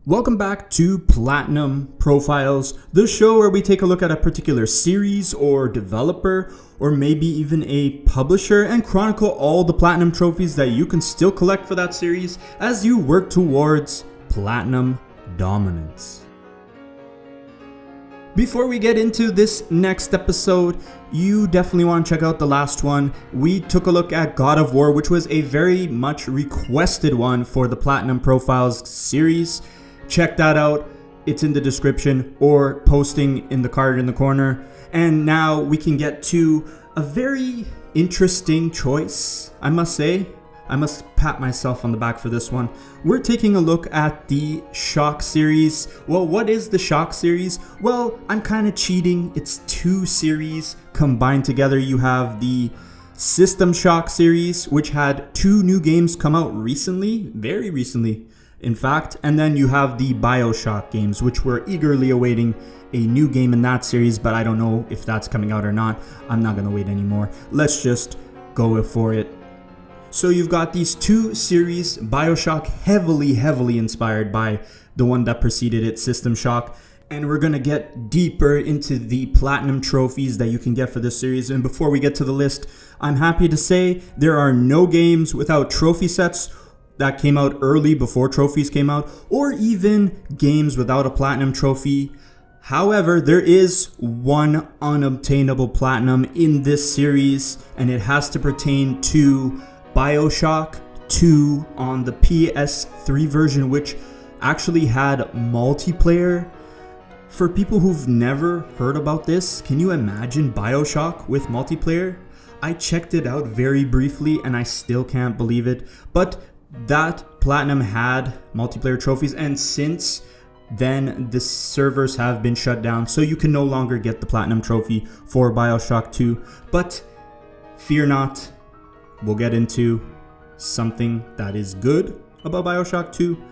Welcome back to Platinum Profiles, the show where we take a look at a particular series or developer or maybe even a publisher and chronicle all the platinum trophies that you can still collect for that series as you work towards platinum dominance. Before we get into this next episode, you definitely want to check out the last one. We took a look at God of War, which was a very much requested one for the Platinum Profiles series. Check that out. It's in the description or posting in the card in the corner. And now we can get to a very interesting choice, I must say. I must pat myself on the back for this one. We're taking a look at the Shock series. Well, what is the Shock series? Well, I'm kind of cheating. It's two series combined together. You have the System Shock series, which had two new games come out recently, very recently, in fact. And then you have the BioShock games, which we're eagerly awaiting a new game in that series, but I don't know if that's coming out or not. I'm not going to wait anymore. Let's just go for it. So you've got these two series, BioShock heavily inspired by the one that preceded it, System Shock. And we're going to get deeper into the platinum trophies that you can get for this series. And before we get to the list, I'm happy to say there are no games without trophy sets that came out early before trophies came out, or even games without a platinum trophy. However, there is one unobtainable platinum in this series, and it has to pertain to BioShock 2 on the PS3 version, which actually had multiplayer. For people who've never heard about this, can you imagine BioShock with multiplayer? I checked it out very briefly and I still can't believe it, but that platinum had multiplayer trophies, and since then the servers have been shut down, so you can no longer get the platinum trophy for BioShock 2. But fear not, we'll get into something that is good about BioShock 2.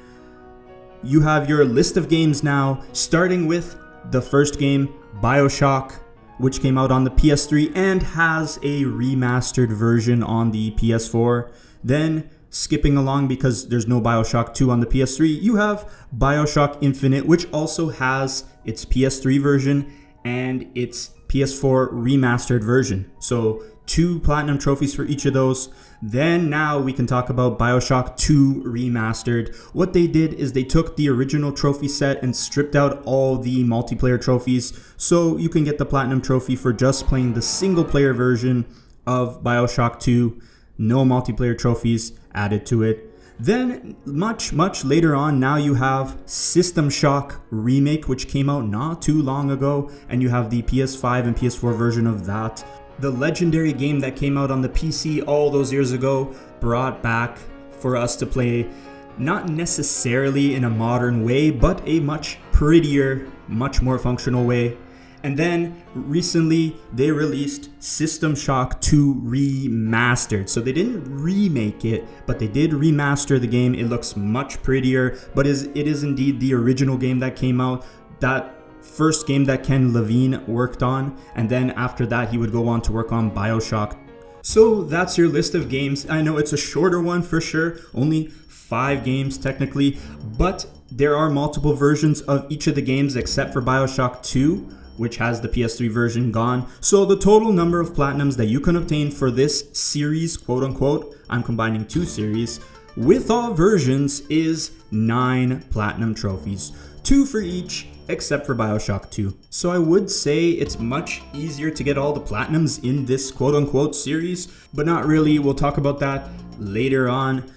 You have your list of games now, starting with the first game, BioShock, which came out on the PS3 and has a remastered version on the PS4. Then, skipping along because there's no BioShock 2 on the PS3, you have BioShock Infinite, which also has its PS3 version and its PS4 remastered version. So 2 platinum trophies for each of those. Then now we can talk about BioShock 2 Remastered. What they did is they took the original trophy set and stripped out all the multiplayer trophies, so you can get the platinum trophy for just playing the single player version of BioShock 2. No multiplayer trophies added to it. Then much later on, now you have System Shock Remake, which came out not too long ago, and you have the PS5 and PS4 version of that. The legendary game that came out on the PC all those years ago, brought back for us to play, not necessarily in a modern way, but a much prettier, much more functional way. And then recently they released System Shock 2 Remastered. So they didn't remake it, but they did remaster the game. It looks much prettier, but it is indeed the original game that came out. That first game that Ken Levine worked on, and then after that he would go on to work on BioShock. So that's your list of games. I know it's a shorter one for sure, only 5 games technically, but there are multiple versions of each of the games except for BioShock 2, which has the PS3 version gone. So the total number of platinums that you can obtain for this series, quote unquote, I'm combining 2 series, with all versions is 9 platinum trophies. 2 for each, except for BioShock 2. So I would say it's much easier to get all the platinums in this quote unquote series, but not really. We'll talk about that later on.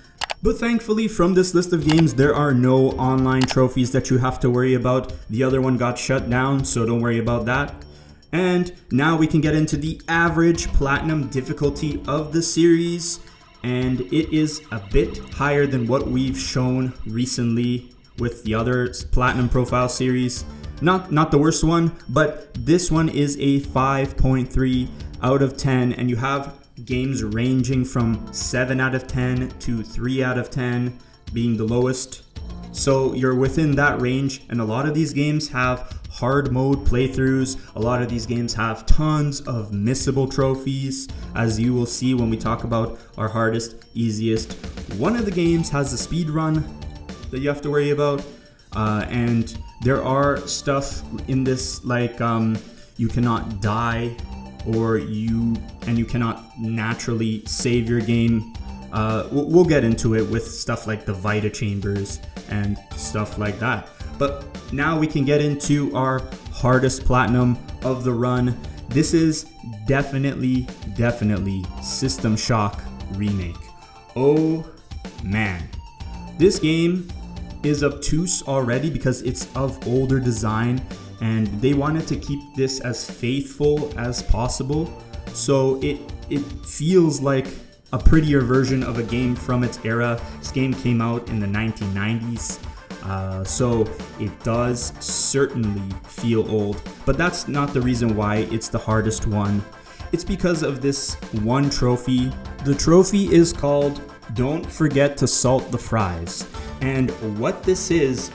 But thankfully, from this list of games, there are no online trophies that you have to worry about. The other one got shut down, so don't worry about that. And now we can get into the average platinum difficulty of the series, and it is a bit higher than what we've shown recently with the other platinum profile series. Not the worst one, but this one is a 5.3 out of 10, and you have games ranging from 7 out of 10 to 3 out of 10 being the lowest. So you're within that range, and a lot of these games have hard mode playthroughs. A lot of these games have tons of missable trophies, as you will see when we talk about our hardest, easiest. One of the games has a speed run that you have to worry about. And there are stuff in this like you cannot die, or you cannot naturally save your game. We'll get into it with stuff like the Vita-Chambers and stuff like that. But now we can get into our hardest platinum of the run. This is definitely System Shock Remake. Oh man, this game is obtuse already because it's of older design, and they wanted to keep this as faithful as possible, so it feels like a prettier version of a game from its era. This game came out in the 1990s, so it does certainly feel old, but that's not the reason why it's the hardest one. It's because of this one trophy. The trophy is called Don't Forget to Salt the Fries, and what this is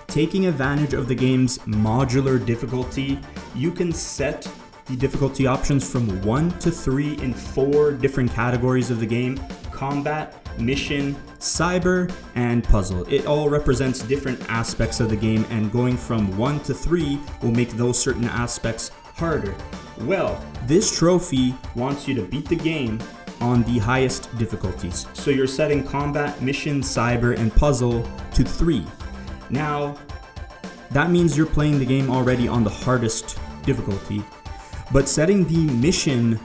taking advantage of the game's modular difficulty. You can set the difficulty options from 1 to 3 in 4 different categories of the game: combat, mission, cyber, and puzzle. It all represents different aspects of the game, and going from 1 to 3 will make those certain aspects harder. Well, this trophy wants you to beat the game on the highest difficulties. So you're setting combat, mission, cyber, and puzzle to 3. Now, that means you're playing the game already on the hardest difficulty, but setting the mission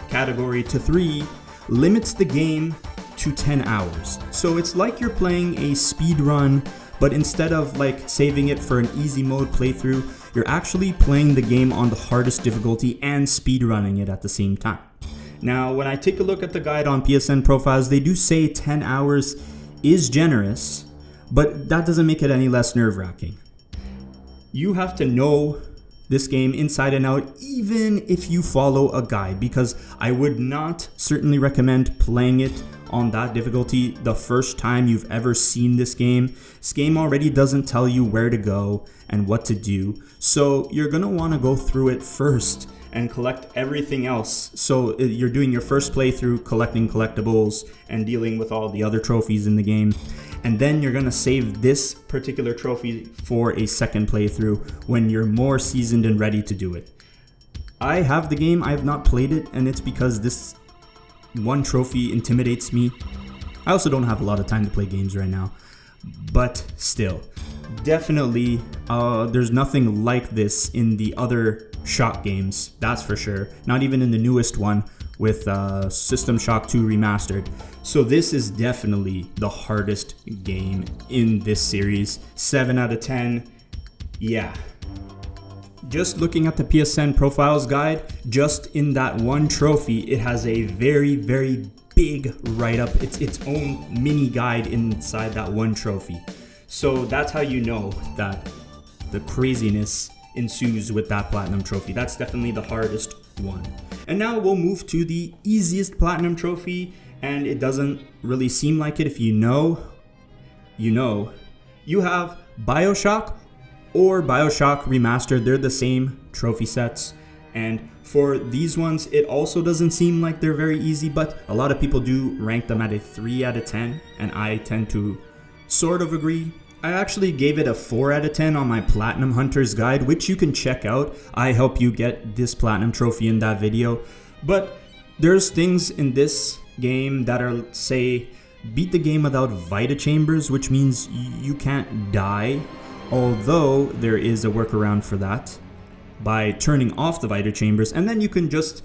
category to 3 limits the game to 10 hours. So it's like you're playing a speed run, but instead of like saving it for an easy mode playthrough, you're actually playing the game on the hardest difficulty and speed running it at the same time. Now, when I take a look at the guide on PSN Profiles, they do say 10 hours is generous, but that doesn't make it any less nerve-wracking. You have to know this game inside and out, even if you follow a guide, because I would not certainly recommend playing it on that difficulty the first time you've ever seen this game. This game already doesn't tell you where to go and what to do, so you're gonna want to go through it first and collect everything else. So you're doing your first playthrough collecting collectibles and dealing with all the other trophies in the game, and then you're gonna save this particular trophy for a second playthrough when you're more seasoned and ready to do it. I have the game, I have not played it, and it's because this one trophy intimidates me. I also don't have a lot of time to play games right now, but still, definitely there's nothing like this in the other Shock games, that's for sure. Not even in the newest one with System Shock 2 Remastered. So this is definitely the hardest game in this series. 7 out of 10. Yeah. Just looking at the PSN Profiles guide, just in that one trophy, it has a very big write-up. It's its own mini guide inside that one trophy. So that's how you know that the craziness ensues with that platinum trophy. That's definitely the hardest one. And now we'll move to the easiest platinum trophy, and it doesn't really seem like it. If you know, you know. You have BioShock or BioShock Remastered. They're the same trophy sets, and for these ones it also doesn't seem like they're very easy, but a lot of people do rank them at a 3 out of 10, and I tend to sort of agree. I actually gave it a 4 out of 10 on my Platinum Hunters guide, which you can check out. I help you get this platinum trophy in that video. But there's things in this game that are, say, beat the game without Vita-Chambers, which means you can't die, although there is a workaround for that by turning off the Vita-Chambers, and then you can just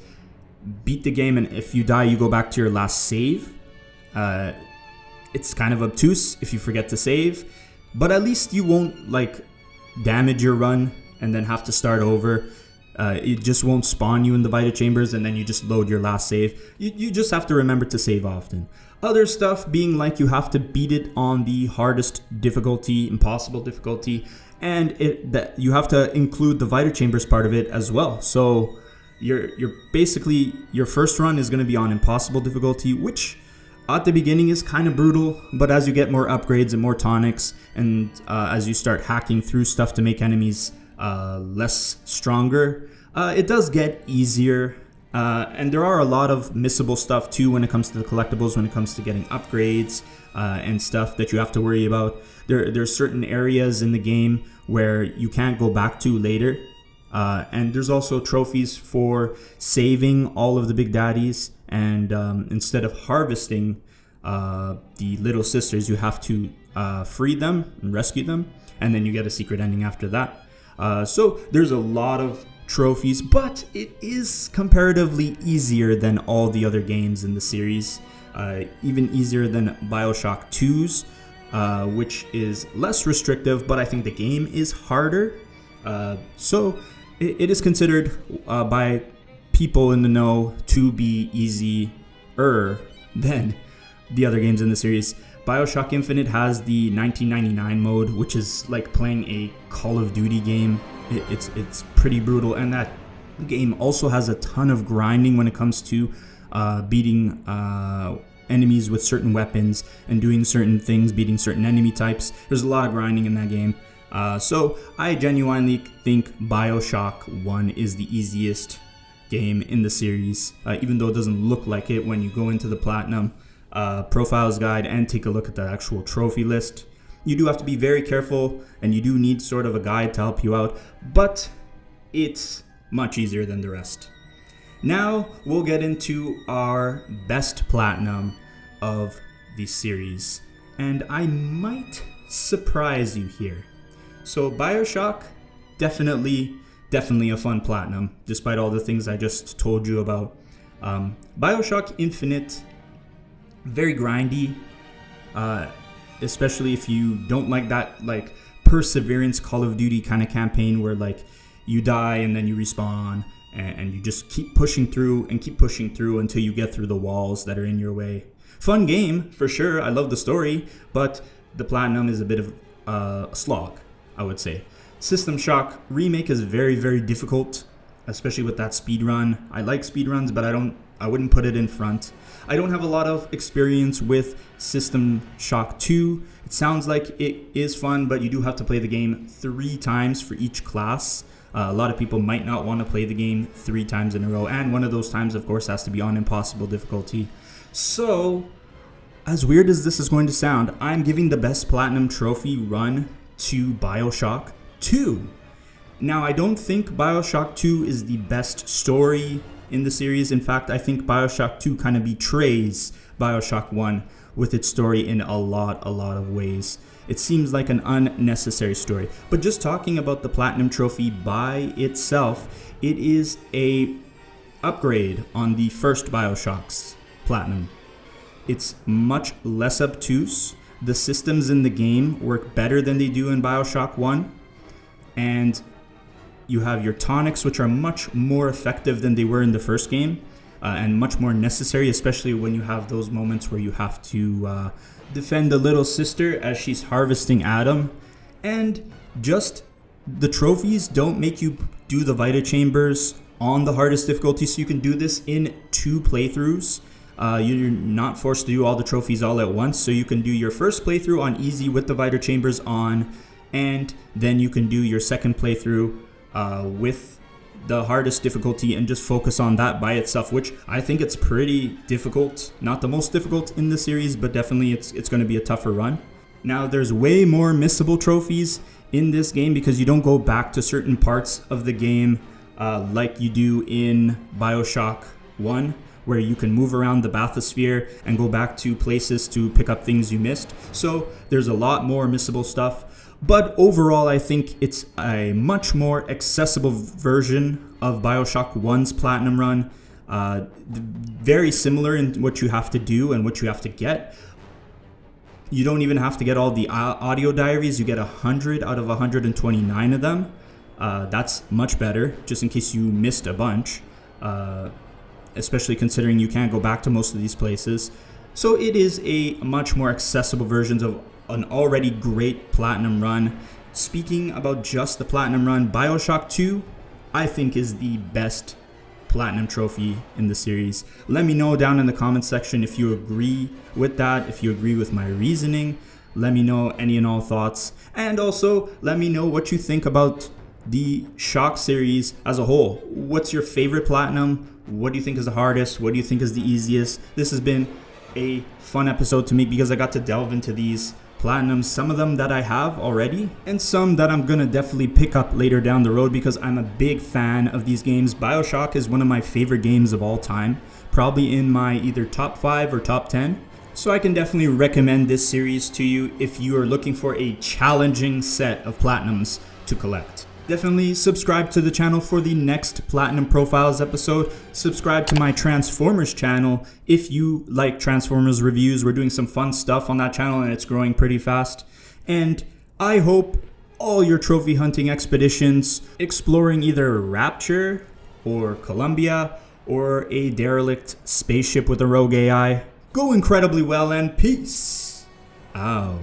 beat the game, and if you die, you go back to your last save. It's kind of obtuse if you forget to save, but at least you won't like damage your run and then have to start over. It just won't spawn you in the Vita-Chambers and then you just load your last save. You just have to remember to save often. Other stuff being like you have to beat it on the hardest difficulty, impossible difficulty, and that you have to include the Vita-Chambers part of it as well. So you're basically, your first run is going to be on impossible difficulty, which at the beginning is kind of brutal, but as you get more upgrades and more tonics, and as you start hacking through stuff to make enemies less stronger, it does get easier. And there are a lot of missable stuff too when it comes to the collectibles, when it comes to getting upgrades and stuff that you have to worry about. There's certain areas in the game where you can't go back to later. And there's also trophies for saving all of the big daddies. And instead of harvesting the little sisters, you have to free them and rescue them. And then you get a secret ending after that. So there's a lot of trophies, but it is comparatively easier than all the other games in the series. Even easier than BioShock 2's, which is less restrictive, but I think the game is harder. So it is considered by people in the know to be easier than the other games in the series. BioShock Infinite has the 1999 mode, which is like playing a Call of Duty game. It's pretty brutal, and that game also has a ton of grinding when it comes to beating enemies with certain weapons and doing certain things, beating certain enemy types. There's a lot of grinding in that game. So I genuinely think BioShock 1 is the easiest game in the series, even though it doesn't look like it when you go into the Platinum Profiles Guide and take a look at the actual trophy list. You do have to be very careful, and you do need sort of a guide to help you out, but it's much easier than the rest. Now we'll get into our best platinum of the series, and I might surprise you here. So BioShock, definitely a fun platinum, despite all the things I just told you about. BioShock Infinite, very grindy, especially if you don't like that like perseverance Call of Duty kind of campaign where like you die and then you respawn and you just keep pushing through until you get through the walls that are in your way. Fun game for sure. I love the story, but the platinum is a bit of a slog, I would say. System Shock Remake is very difficult, especially with that speed run. I like speed runs, but I wouldn't put it in front. I don't have a lot of experience with System Shock 2. It sounds like it is fun, but you do have to play the game 3 times for each class. A lot of people might not want to play the game 3 times in a row, and one of those times, of course, has to be on impossible difficulty. So, as weird as this is going to sound, I'm giving the best platinum trophy run to BioShock 2. Now, I don't think BioShock 2 is the best story in the series. In fact, I think BioShock 2 kind of betrays BioShock 1 with its story in a lot of ways. It seems like an unnecessary story. But just talking about the Platinum Trophy by itself, it is a upgrade on the first BioShock's Platinum. It's much less obtuse. The systems in the game work better than they do in BioShock 1. And you have your tonics, which are much more effective than they were in the first game, and much more necessary, especially when you have those moments where you have to defend the little sister as she's harvesting Adam. And just the trophies don't make you do the Vita-Chambers on the hardest difficulty, so you can do this in 2 playthroughs. You're not forced to do all the trophies all at once, so you can do your first playthrough on easy with the Vita-Chambers on, and then you can do your second playthrough with the hardest difficulty and just focus on that by itself, which I think it's pretty difficult. Not the most difficult in the series, but definitely it's going to be a tougher run. Now, there's way more missable trophies in this game because you don't go back to certain parts of the game like you do in BioShock 1, where you can move around the bathysphere and go back to places to pick up things you missed. So there's a lot more missable stuff. But overall, I think it's a much more accessible version of BioShock 1's Platinum Run. Very similar in what you have to do and what you have to get. You don't even have to get all the audio diaries. You get 100 out of 129 of them. That's much better, just in case you missed a bunch. Especially considering you can't go back to most of these places. So it is a much more accessible version of an already great Platinum Run. Speaking about just the Platinum Run, BioShock 2, I think is the best Platinum Trophy in the series. Let me know down in the comments section if you agree with that, if you agree with my reasoning. Let me know any and all thoughts. And also, let me know what you think about the Shock series as a whole. What's your favorite platinum? What do you think is the hardest? What do you think is the easiest? This has been a fun episode to me because I got to delve into these platinums, some of them that I have already, and some that I'm gonna definitely pick up later down the road because I'm a big fan of these games. BioShock is one of my favorite games of all time, probably in my either top 5 or top 10. So I can definitely recommend this series to you if you are looking for a challenging set of platinums to collect. Definitely subscribe to the channel for the next Platinum Profiles episode. Subscribe to my Transformers channel if you like Transformers reviews. We're doing some fun stuff on that channel and it's growing pretty fast. And I hope all your trophy hunting expeditions, exploring either Rapture or Columbia or a derelict spaceship with a rogue AI, go incredibly well, and peace out.